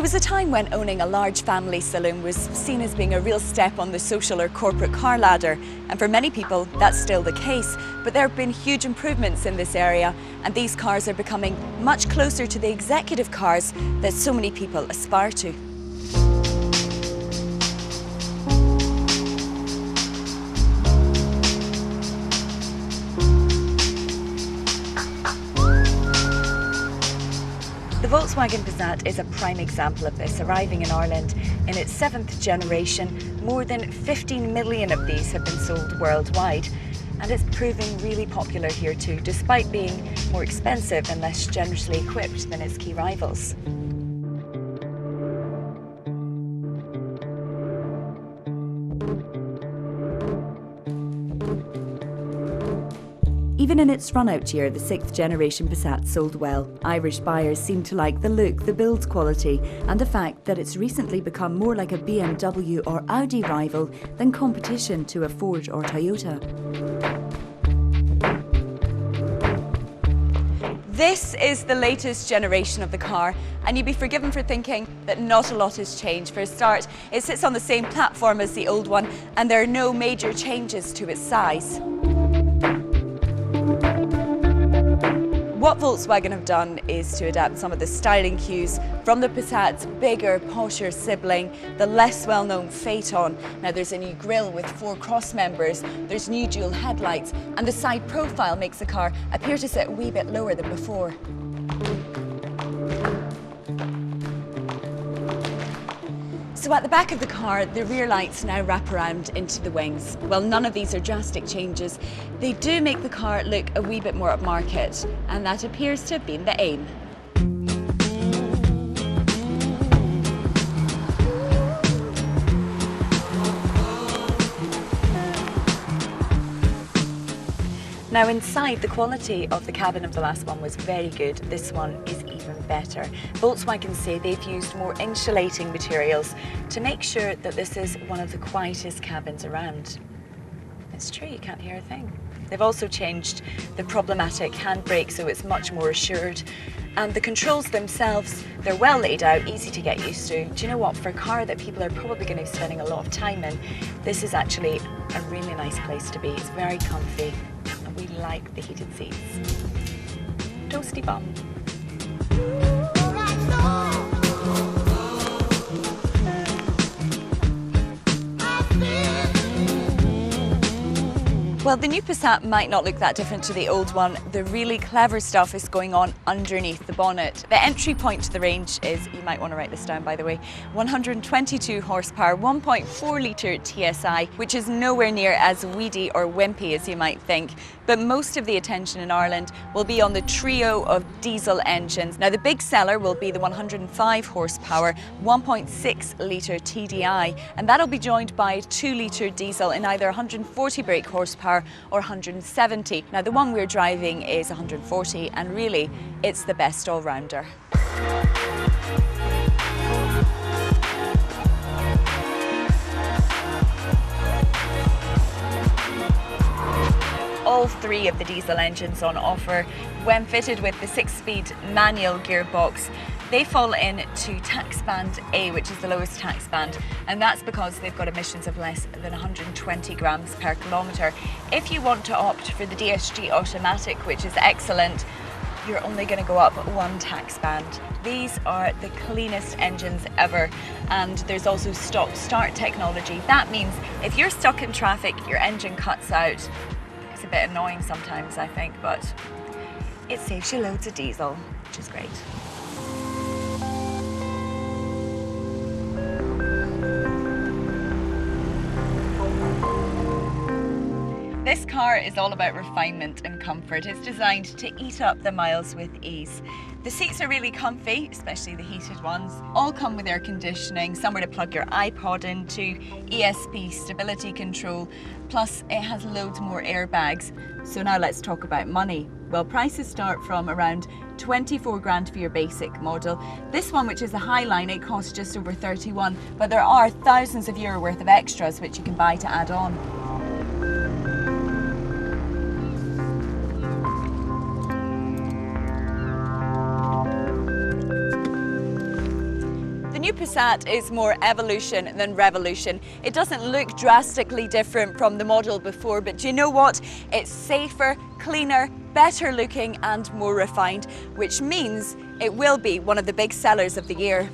There was a time when owning a large family saloon was seen as being a real step on the social or corporate car ladder, and for many people that's still the case. But there have been huge improvements in this area, and these cars are becoming much closer to the executive cars that so many people aspire to. The Volkswagen Passat is a prime example of this, arriving in Ireland in its 7th generation. More than 15 million of these have been sold worldwide, and it's proving really popular here too, despite being more expensive and less generously equipped than its key rivals. Even in its run-out year, the 6th generation Passat sold well. Irish buyers seem to like the look, the build quality, and the fact that it's recently become more like a BMW or Audi rival than competition to a Ford or Toyota. This is the latest generation of the car, and you'd be forgiven for thinking that not a lot has changed. For a start, it sits on the same platform as the old one, and there are no major changes to its size. What Volkswagen have done is to adapt some of the styling cues from the Passat's bigger, posher sibling, the less well-known Phaeton. Now there's a new grille with 4 cross members, there's new dual headlights, and the side profile makes the car appear to sit a wee bit lower than before. So at the back of the car, the rear lights now wrap around into the wings. Well, none of these are drastic changes. They do make the car look a wee bit more upmarket, and that appears to have been the aim. Now inside, the quality of the cabin of the last one was very good. This one is even better. Volkswagen say they've used more insulating materials to make sure that this is one of the quietest cabins around. It's true, you can't hear a thing. They've also changed the problematic handbrake so it's much more assured. And the controls themselves, they're well laid out, easy to get used to. Do you know what? For a car that people are probably going to be spending a lot of time in, this is actually a really nice place to be. It's very comfy. We like the heated seats. Toasty bum. Well, the new Passat might not look that different to the old one. The really clever stuff is going on underneath the bonnet. The entry point to the range is, you might want to write this down by the way, 122 horsepower, 1.4 litre TSI, which is nowhere near as weedy or wimpy as you might think. But most of the attention in Ireland will be on the trio of diesel engines. Now the big seller will be the 105 horsepower, 1.6 litre TDI, and that'll be joined by a 2 litre diesel in either 140 brake horsepower or 170. Now the one we're driving is 140, and really it's the best all-rounder. All 3 of the diesel engines on offer. When fitted with the 6-speed manual gearbox, they fall into tax band A, which is the lowest tax band, and that's because they've got emissions of less than 120 grams per kilometre. If you want to opt for the DSG automatic, which is excellent, you're only going to go up 1 tax band. These are the cleanest engines ever, and there's also stop-start technology. That means if you're stuck in traffic, your engine cuts out. It's a bit annoying sometimes, I think, but it saves you loads of diesel, which is great. This car is all about refinement and comfort. It's designed to eat up the miles with ease. The seats are really comfy, especially the heated ones. All come with air conditioning, somewhere to plug your iPod into, ESP stability control, plus it has loads more airbags. So now let's talk about money. Well, prices start from around 24 grand for your basic model. This one, which is a Highline, it costs just over 31, but there are thousands of euro worth of extras which you can buy to add on. new Passat is more evolution than revolution. It doesn't look drastically different from the model before, but do you know what? It's safer, cleaner, better looking and more refined, which means it will be one of the big sellers of the year.